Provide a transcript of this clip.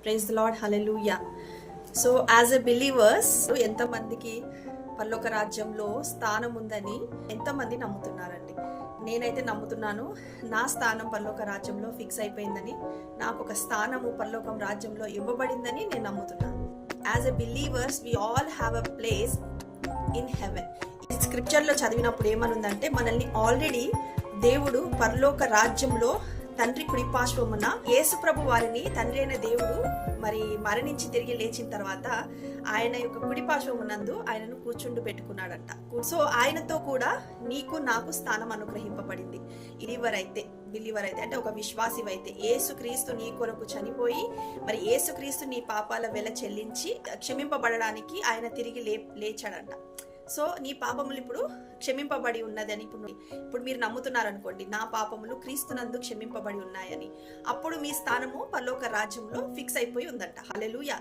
Praise the Lord, hallelujah. So as a believers ఎంతమందికి పరలోక రాజ్యంలో స్థానం ఉందని ఎంతమంది నమ్ముతున్నారండి? నేనైతే నమ్ముతున్నాను. నా స్థానం పరలోక రాజ్యంలో ఫిక్స్ అయిపోయిందని, నాకు ఒక స్థానము పరలోకం రాజ్యంలో ఇవ్వబడిందని నేను నమ్ముతున్నాను. As a believers we all have a place in heaven. ఈ స్క్రిప్చర్లో చదివినప్పుడు ఏమనుందంటే, మనల్ని ఆల్రెడీ దేవుడు పరలోక రాజ్యంలో తండ్రి కుడిపార్శ్వమున యేసు ప్రభు వారిని తండ్రి అయిన దేవుడు మరి మరణించి తిరిగి లేచిన తర్వాత ఆయన యొక్క కుడిపార్శ్వమునందు ఆయనను కూర్చుండు పెట్టుకున్నాడంట. సో ఆయనతో కూడా నీకు నాకు స్థానం అనుగ్రహింపబడింది. బిలీవర్ అయితే అంటే ఒక విశ్వాసివైతే, యేసుక్రీస్తు నీ కొరకు చనిపోయి మరి యేసుక్రీస్తు నీ పాపాల వెల చెల్లించి క్షమింపబడడానికి ఆయన తిరిగి లేచాడంట. సో నీ పాపములు ఇప్పుడు క్షమింపబడి ఉన్నదని ఇప్పుడు మీరు నమ్ముతున్నారు అనుకోండి, నా పాపములు క్రీస్తునందు క్షమింపబడి ఉన్నాయని, అప్పుడు మీ స్థానము పరలోక రాజ్యంలో ఫిక్స్ అయిపోయి ఉందంట. హల్లెలూయా.